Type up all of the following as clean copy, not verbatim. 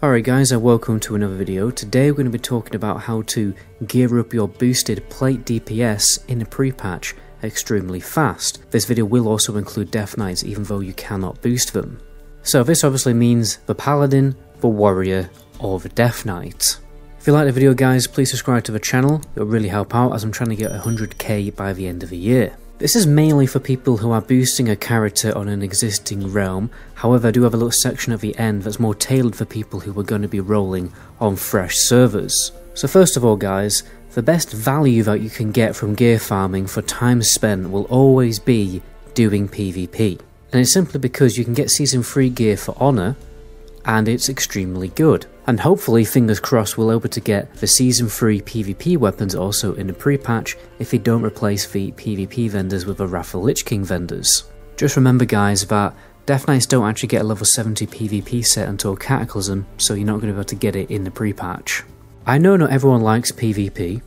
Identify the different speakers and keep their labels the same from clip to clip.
Speaker 1: Alright guys, and welcome to another video. Today we're going to be talking about how to gear up your boosted plate DPS in a pre-patch extremely fast. This video will also include Death Knights even though you cannot boost them. So this obviously means the Paladin, the Warrior, or the Death Knight. If you like the video guys, please subscribe to the channel, it'll really help out as I'm trying to get 100k by the end of the year. This is mainly for people who are boosting a character on an existing realm, however I do have a little section at the end that's more tailored for people who are going to be rolling on fresh servers. So first of all guys, the best value that you can get from gear farming for time spent will always be doing PvP. And it's simply because you can get Season 3 gear for Honor, and it's extremely good. And hopefully, fingers crossed, we'll be able to get the Season 3 PvP weapons also in the pre-patch if they don't replace the PvP vendors with the Wrath of the Lich King vendors. Just remember guys that Death Knights don't actually get a level 70 PvP set until Cataclysm, so you're not going to be able to get it in the pre-patch. I know not everyone likes PvP,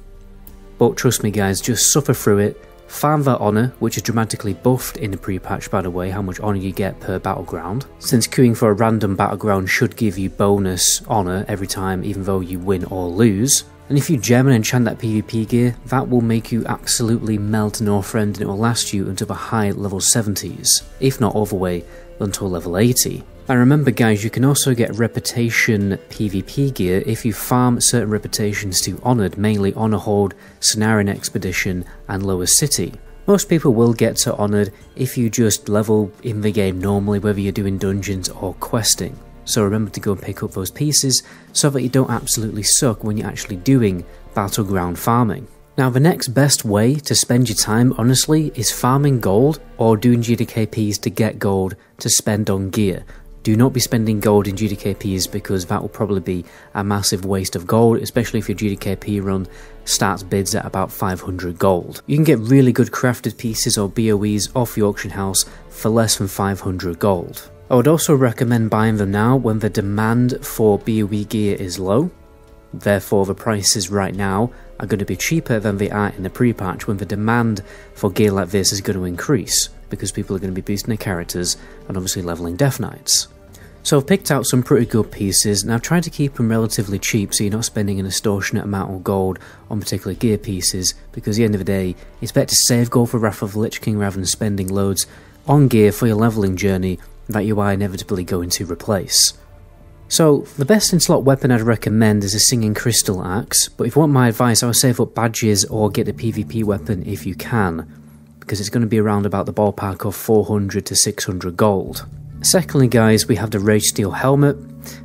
Speaker 1: but trust me guys, just suffer through it. Farm that Honor, which is dramatically buffed in the pre-patch by the way, how much Honor you get per battleground, since queuing for a random battleground should give you bonus Honor every time even though you win or lose. And if you gem and enchant that PvP gear, that will make you absolutely melt Northrend and it will last you until the high level 70s, if not all the way until level 80. And remember guys, you can also get reputation PvP gear if you farm certain reputations to Honoured, mainly Honour Hold, Cenarian Expedition and Lower City. Most people will get to Honoured if you just level in the game normally, whether you're doing dungeons or questing. So remember to go and pick up those pieces so that you don't absolutely suck when you're actually doing battleground farming. Now the next best way to spend your time honestly is farming gold or doing GDKPs to get gold to spend on gear. Do not be spending gold in GDKPs because that will probably be a massive waste of gold, especially if your GDKP run starts bids at about 500 gold. You can get really good crafted pieces or BOEs off the auction house for less than 500 gold. I would also recommend buying them now when the demand for BOE gear is low. Therefore the prices right now are going to be cheaper than they are in the pre-patch when the demand for gear like this is going to increase, because people are going to be boosting their characters and obviously leveling Death Knights. So I've picked out some pretty good pieces and I've tried to keep them relatively cheap so you're not spending an extortionate amount of gold on particular gear pieces, because at the end of the day it's better to save gold for Wrath of the Lich King rather than spending loads on gear for your leveling journey that you are inevitably going to replace. So the best in slot weapon I'd recommend is a Singing Crystal Axe, but if you want my advice I would save up badges or get the PvP weapon if you can, because it's going to be around about the ballpark of 400 to 600 gold. Secondly guys, we have the Rage Steel Helmet.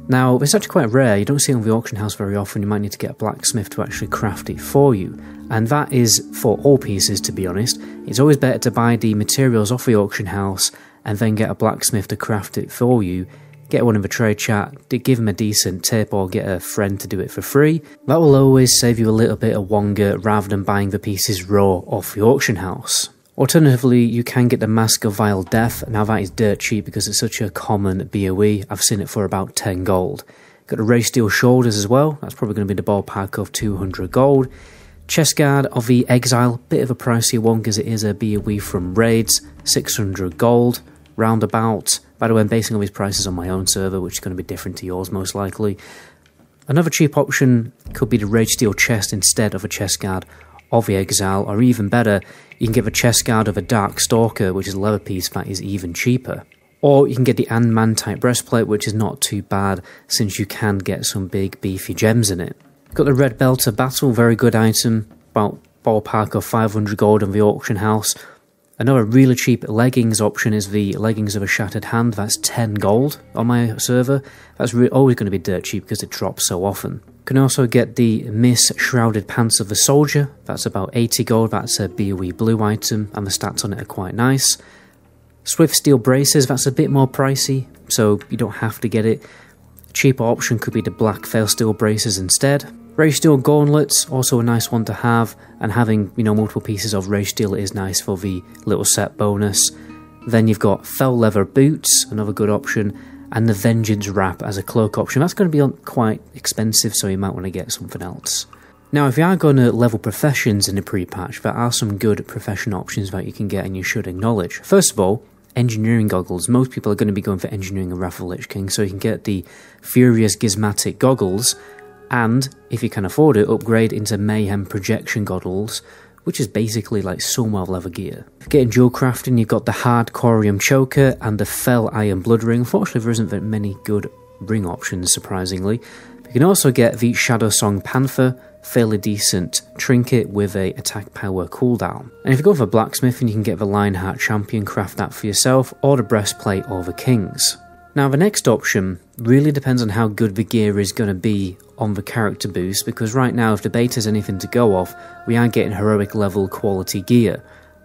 Speaker 1: Now it's actually quite rare, you don't see it on the auction house very often, you might need to get a blacksmith to actually craft it for you. And that is for all pieces to be honest. It's always better to buy the materials off the auction house and then get a blacksmith to craft it for you. Get one in the trade chat, give him a decent tip or get a friend to do it for free. That will always save you a little bit of wonga rather than buying the pieces raw off the auction house. Alternatively, you can get the Mask of Vile Death. Now that is dirt cheap because it's such a common BOE, I've seen it for about 10 gold. Got the Rage Steel Shoulders as well, that's probably going to be the ballpark of 200 gold. Chest Guard of the Exile, bit of a pricey one because it is a BOE from raids, 600 gold, roundabout. By the way, I'm basing all these prices on my own server, which is going to be different to yours most likely. Another cheap option could be the Rage Steel Chest instead of a Chest Guard of the Exile, or even better, you can get the Chest Guard of a Dark Stalker, which is a leather piece that is even cheaper. Or you can get the Ant-Man-type breastplate, which is not too bad since you can get some big beefy gems in it. Got the Red Belt of Battle, very good item, about ballpark of 500 gold on the auction house. Another really cheap leggings option is the Leggings of a Shattered Hand, that's 10 gold on my server. That's always going to be dirt cheap because it drops so often. You can also get the Miss Shrouded Pants of the Soldier, that's about 80 gold, that's a BOE blue item and the stats on it are quite nice. Swift Steel Braces, that's a bit more pricey, so you don't have to get it. A cheaper option could be the Black Veil Steel Braces instead. Rage Steel Gauntlets, also a nice one to have, and having, multiple pieces of Rage Steel is nice for the little set bonus. Then you've got Fell Leather Boots, another good option, and the Vengeance Wrap as a cloak option. That's going to be quite expensive, so you might want to get something else. Now, if you are going to level professions in the pre-patch, there are some good profession options that you can get and you should acknowledge. First of all, engineering goggles, most people are going to be going for engineering and Wrath of the Lich King, so you can get the Furious Gizmatic goggles, and if you can afford it, upgrade into Mayhem projection goggles, which is basically like some leather gear. Getting dual crafting, you've got the Hard Corium Choker and the Fell Iron Blood Ring. Unfortunately, there isn't very many good ring options, surprisingly. You can also get the Shadow Song Panther, fairly decent trinket with a attack power cooldown. And if you go for blacksmithing, you can get the Lionheart Champion, craft that for yourself, or the breastplate or the Kings. Now the next option really depends on how good the gear is going to be on the character boost, because right now if the beta is anything to go off, we are getting heroic level quality gear.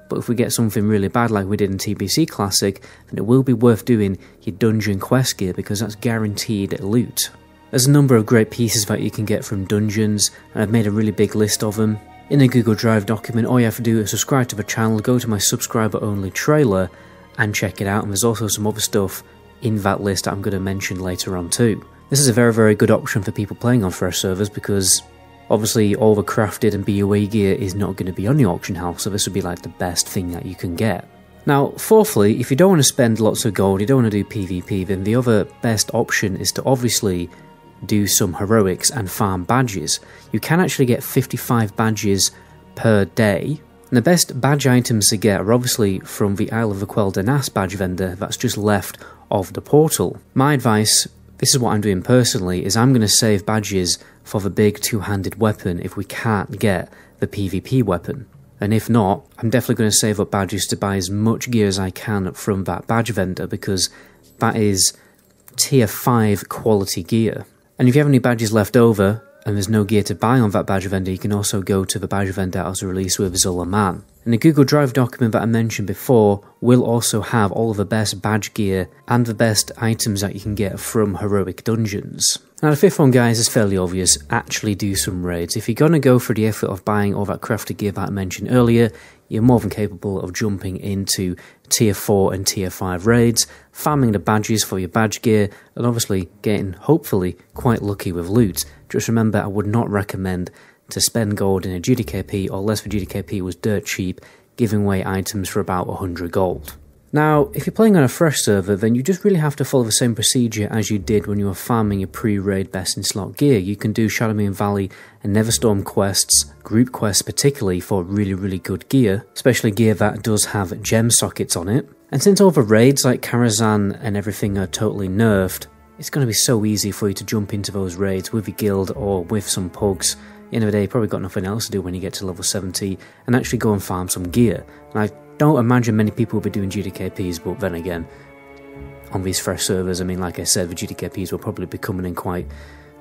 Speaker 1: But if we get something really bad like we did in TBC Classic, then it will be worth doing your dungeon quest gear, because that's guaranteed loot. There's a number of great pieces that you can get from dungeons, and I've made a really big list of them. In the Google Drive document, all you have to do is subscribe to the channel, go to my subscriber only trailer, and check it out, and there's also some other stuff in that list that I'm going to mention later on too. This is a very good option for people playing on fresh servers, because obviously all the crafted and BOE gear is not going to be on the auction house, so this would be like the best thing that you can get. Now, fourthly, if you don't want to spend lots of gold, you don't want to do PvP, then the other best option is to obviously do some heroics and farm badges. You can actually get 55 badges per day, and the best badge items to get are obviously from the Isle of the Quel'Danas badge vendor that's just left of the portal. My advice, this is what I'm doing personally, is I'm going to save badges for the big two-handed weapon if we can't get the PvP weapon. And if not, I'm definitely going to save up badges to buy as much gear as I can from that badge vendor, because that is tier 5 quality gear. And if you have any badges left over, and there's no gear to buy on that badge vendor, you can also go to the badge vendor as a release with Zulaman. And the Google Drive document that I mentioned before will also have all of the best badge gear and the best items that you can get from heroic dungeons. Now the fifth one, guys, is fairly obvious. Actually do some raids. If you're going to go for the effort of buying all that crafted gear that I mentioned earlier, you're more than capable of jumping into tier 4 and tier 5 raids, farming the badges for your badge gear, and obviously getting, hopefully, quite lucky with loot. Just remember, I would not recommend to spend gold in a GDKP, or unless the GDKP was dirt cheap, giving away items for about 100 gold. Now, if you're playing on a fresh server, then you just really have to follow the same procedure as you did when you were farming your pre-raid best in slot gear. You can do Shadowmoon Valley and Neverstorm quests, group quests particularly, for really good gear, especially gear that does have gem sockets on it. And since all the raids like Karazhan and everything are totally nerfed, it's going to be so easy for you to jump into those raids with your guild or with some pugs. At the end of the day, you probably got nothing else to do when you get to level 70 and actually go and farm some gear. And I don't imagine many people will be doing GDKPs, but then again, on these fresh servers, I mean, like I said, the GDKPs will probably be coming in quite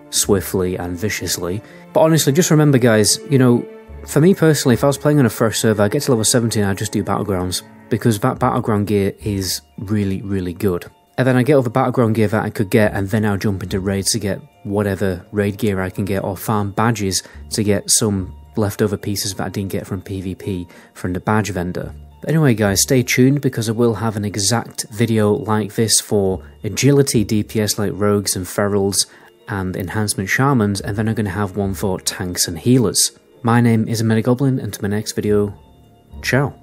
Speaker 1: swiftly and viciously. But honestly, just remember, guys, you know, for me personally, if I was playing on a fresh server, I get to level 70 and I just do Battlegrounds, because that Battleground gear is really good. And then I get all the Battleground gear that I could get, and then I'll jump into raids to get whatever raid gear I can get, or farm badges to get some leftover pieces that I didn't get from PvP from the badge vendor. But anyway, guys, stay tuned, because I will have an exact video like this for agility DPS like rogues and ferals and enhancement shamans, and then I'm going to have one for tanks and healers. My name is MetaGoblin, and to my next video, ciao.